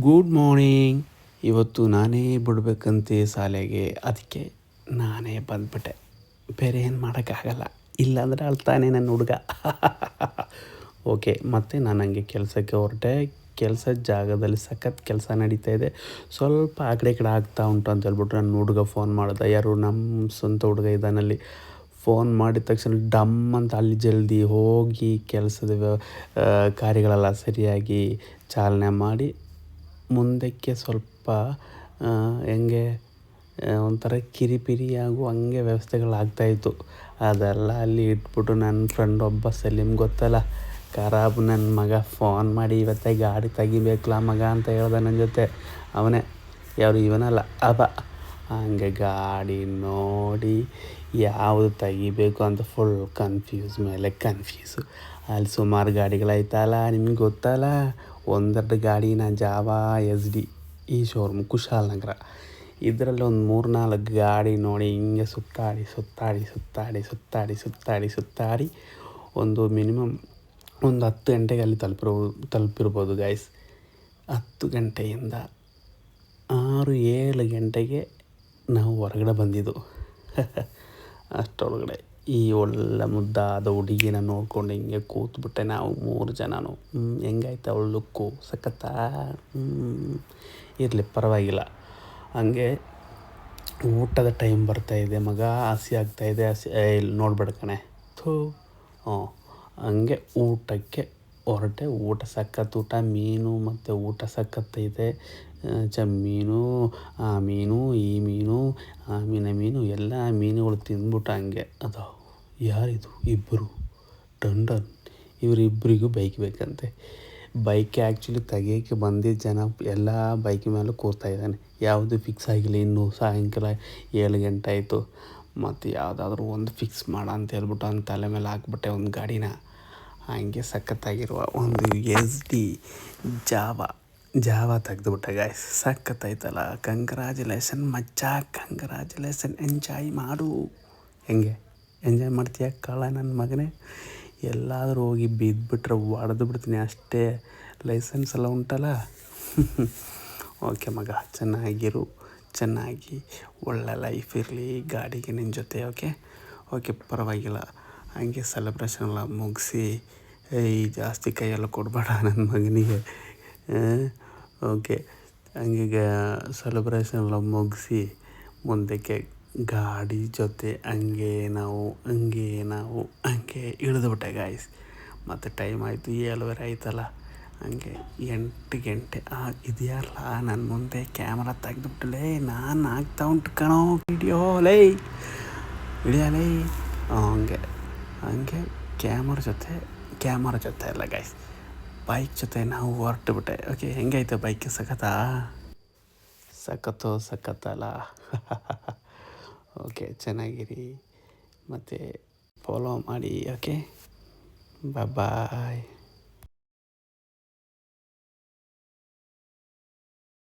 Good morning. ಇವತ್ತು ನಾನೇ ಬಿಡ್ಬೇಕಂತೆ ಶಾಲೆಗೆ, ಅದಕ್ಕೆ ನಾನೇ ಬಂದ್ಬಿಟ್ಟೆ. ಬೇರೆ ಏನು ಮಾಡೋಕ್ಕಾಗಲ್ಲ, ಇಲ್ಲಾಂದರೆ ಅಳ್ತಾನೆ ನನ್ನ ಹುಡುಗ. ಓಕೆ, ಮತ್ತು ನಾನು ಹಂಗೆ ಕೆಲಸಕ್ಕೆ ಹೊರಟೆ. ಕೆಲಸದ ಜಾಗದಲ್ಲಿ ಸಖತ್ ಕೆಲಸ ನಡೀತಾ ಇದೆ. ಸ್ವಲ್ಪ ಆ ಕಡೆ ಈ ಕಡೆ ಆಗ್ತಾ ಉಂಟು ಅಂತ ಹೇಳ್ಬಿಟ್ಟು ನನ್ನ ಹುಡುಗ ಫೋನ್ ಮಾಡಿದ. ಯಾರು, ನಮ್ಮ ಸ್ವಂತ ಹುಡುಗ ಇದ್ದಾನಲ್ಲಿ. ಫೋನ್ ಮಾಡಿದ ತಕ್ಷಣ ಡಮ್ ಅಂತ ಅಲ್ಲಿ ಜಲ್ದಿ ಹೋಗಿ ಕೆಲಸದ ಕಾರ್ಯಗಳೆಲ್ಲ ಸರಿಯಾಗಿ ಚಾಲನೆ ಮಾಡಿ ಮುಂದಕ್ಕೆ ಸ್ವಲ್ಪ ಹೆಂಗೆ ಒಂಥರ ಕಿರಿಪಿರಿಯಾಗು ಹಂಗೆ ವ್ಯವಸ್ಥೆಗಳಾಗ್ತಾಯಿತ್ತು. ಅದೆಲ್ಲ ಅಲ್ಲಿ ಇಟ್ಬಿಟ್ಟು ನನ್ನ ಫ್ರೆಂಡ್ ಒಬ್ಬ ಸಲೀಮ್, ಗೊತ್ತಲ್ಲ, ಖರಾಬ್ ನನ್ನ ಮಗ, ಫೋನ್ ಮಾಡಿ ಇವತ್ತೇ ಗಾಡಿ ತೆಗಿಬೇಕಲ್ಲ ಮಗ ಅಂತ ಹೇಳ್ದ ನನ್ನ ಜೊತೆ. ಅವನೇ, ಯಾರು ಇವನಲ್ಲ, ಹಂಗೆ ಗಾಡಿ ನೋಡಿ ಯಾವುದು ತೆಗಿಬೇಕು ಅಂತ ಫುಲ್ ಕನ್ಫ್ಯೂಸ್ ಮೇಲೆ ಕನ್ಫ್ಯೂಸು. ಅಲ್ಲಿ ಸುಮಾರು ಗಾಡಿಗಳಾಯ್ತಲ್ಲ, ನಿಮ್ಗೆ ಗೊತ್ತಲ್ಲ. ಒಂದೆರಡು ಗಾಡಿನ ಜಾವಾ SD ಈ ಶೋರೂಮ್ ಕುಶಾಲನಗರ, ಇದರಲ್ಲಿ ಒಂದು 3-4 ಗಾಡಿ ನೋಡಿ ಹಿಂಗೆ ಸುತ್ತಾಡಿ ಒಂದು ಮಿನಿಮಮ್ ಒಂದು 10 ಗಂಟೆಗೆ ಅಲ್ಲಿ ತಲುಪಿರ್ಬೋದು ಗಾಯ್ಸ್. 10 ಗಂಟೆಯಿಂದ 6-7 ಗಂಟೆಗೆ ನಾವು ಹೊರಗಡೆ ಬಂದಿದ್ದು. ಅಷ್ಟರೊಳಗಡೆ ಈ ಒಳ್ಳೆ ಮುದ್ದಾದ ಹುಡುಗಿನ ನೋಡ್ಕೊಂಡು ಹಿಂಗೆ ಕೂತ್ಬಿಟ್ಟೆ. ನಾವು 3 ಜನನು. ಹೆಂಗಾಯ್ತು ಅವಳು ಲುಕ್ಕು, ಸಖತ್ತಾ? ಇರಲಿ, ಪರವಾಗಿಲ್ಲ. ಹಂಗೆ ಊಟದ ಟೈಮ್ ಬರ್ತಾಯಿದೆ ಮಗ, ಹಸಿ ಆಗ್ತಾಯಿದೆ. ಇಲ್ಲಿ ನೋಡ್ಬೇಡ ಕಣೆ, ಹಂಗೆ ಊಟಕ್ಕೆ ಹೊರಟೆ. ಊಟ ಸಖತ್ ಊಟ, ಮೀನು ಮತ್ತು ಊಟ ಸಖತ್ತೈತೆ. ಮೀನು, ಆ ಮೀನು, ಈ ಮೀನು, ಆ ಮೀನು ಎಲ್ಲ ಮೀನುಗಳು ತಿಂದ್ಬಿಟ್ಟು ಹಂಗೆ ಅದು ಯಾರಿದು ಇಬ್ಬರು ಟಂಡನ್, ಇವರಿಬ್ಬರಿಗೂ ಬೈಕ್ ಬೇಕಂತೆ. ಬೈಕ್ ಆ್ಯಕ್ಚುಲಿ ತೆಗಿಯೋಕ್ಕೆ ಬಂದಿದ್ದ ಜನ ಎಲ್ಲ ಬೈಕ್ ಮೇಲೂ ಕೂರ್ತಾಯಿದ್ದಾನೆ. ಯಾವುದು ಫಿಕ್ಸ್ ಆಗಿಲ್ಲ ಇನ್ನೂ. ಸಾಯಂಕಾಲ 7 ಗಂಟೆ ಆಯಿತು. ಮತ್ತು ಯಾವುದಾದ್ರೂ ಒಂದು ಫಿಕ್ಸ್ ಮಾಡ ಅಂತ ಹೇಳ್ಬಿಟ್ಟು ಅವ್ನ ತಲೆ ಮೇಲೆ ಹಾಕ್ಬಿಟ್ಟೆ ಒಂದು ಗಾಡಿನ. ಹಂಗೆ ಸಖತ್ತಾಗಿರುವ ಒಂದು SD ಜಾವ ತೆಗೆದುಬಿಟ್ಟೆ ಗಾಯ್ಸ್. ಸಖತ್ತಾಯ್ತಲ್ಲ. ಕಂಗ್ರ್ಯಾಚುಲೇಷನ್ ಮಚ್ಚ, ಕಂಗ್ರ್ಯಾಚುಲೇಷನ್. ಎಂಜಾಯ್ ಮಾಡು. ಹೆಂಗೆ ಎಂಜಾಯ್ ಮಾಡ್ತೀಯ ಕಳ್ಳ ನನ್ನ ಮಗನೇ? ಎಲ್ಲಾದರೂ ಹೋಗಿ ಬಿದ್ದುಬಿಟ್ರೆ ಹೊಡೆದು ಬಿಡ್ತೀನಿ ಅಷ್ಟೇ. ಲೈಸೆನ್ಸ್ ಎಲ್ಲ ಉಂಟಲ್ಲ. ಓಕೆ ಮಗ, ಚೆನ್ನಾಗಿರು, ಚೆನ್ನಾಗಿ ಒಳ್ಳೆ ಲೈಫ್ ಇರಲಿ, ಗಾಡಿಗೆ ನಿನ್ನ ಜೊತೆ. ಓಕೆ, ಪರವಾಗಿಲ್ಲ. ಹಂಗೆ ಸೆಲೆಬ್ರೇಷನ್ ಎಲ್ಲ ಮುಗಿಸಿ, ಜಾಸ್ತಿ ಕೈಯೆಲ್ಲ ಕೊಡಬೇಡ ನನ್ನ ಮಗನಿಗೆ. ಓಕೆ, ಹಂಗೆ ಸೆಲೆಬ್ರೇಷನ್ ಎಲ್ಲ ಮುಗಿಸಿ ಮುಂದಕ್ಕೆ ಗಾಡಿ ಜೊತೆ ಹಂಗೆ ಇಳಿದುಬಿಟ್ಟೆ ಗಾಯ್ಸ್. ಮತ್ತು ಟೈಮ್ ಆಯಿತು 7:30 ಆಯ್ತಲ್ಲ. ಹಂಗೆ 8 ಗಂಟೆ ಇದೆಯಲ್ಲ, ನನ್ನ ಮುಂದೆ ಕ್ಯಾಮ್ರಾ ತೆಗೆದುಬಿಟ್ಟಲೇ. ನಾನು ಆಗ್ತಾ ಉಂಟು ಕಣೋ ವಿಡಿಯೋ, ಹಿಡಿಯಲೇ. ಹಂಗೆ ಕ್ಯಾಮರಾ ಜೊತೆ ಅಲ್ಲ ಗಾಯ್ಸ್, ಬೈಕ್ ಜೊತೆ ನಾವು ಹೊರಟುಬಿಟ್ಟೆ. ಓಕೆ, ಹೆಂಗಾಯ್ತು ಬೈಕ್? ಸಖತ್ತಲ್ಲ? ಓಕೆ, ಚೆನ್ನಾಗಿರಿ ಮತ್ತು ಫಾಲೋ ಮಾಡಿ. ಓಕೆ, ಬಾಯ್.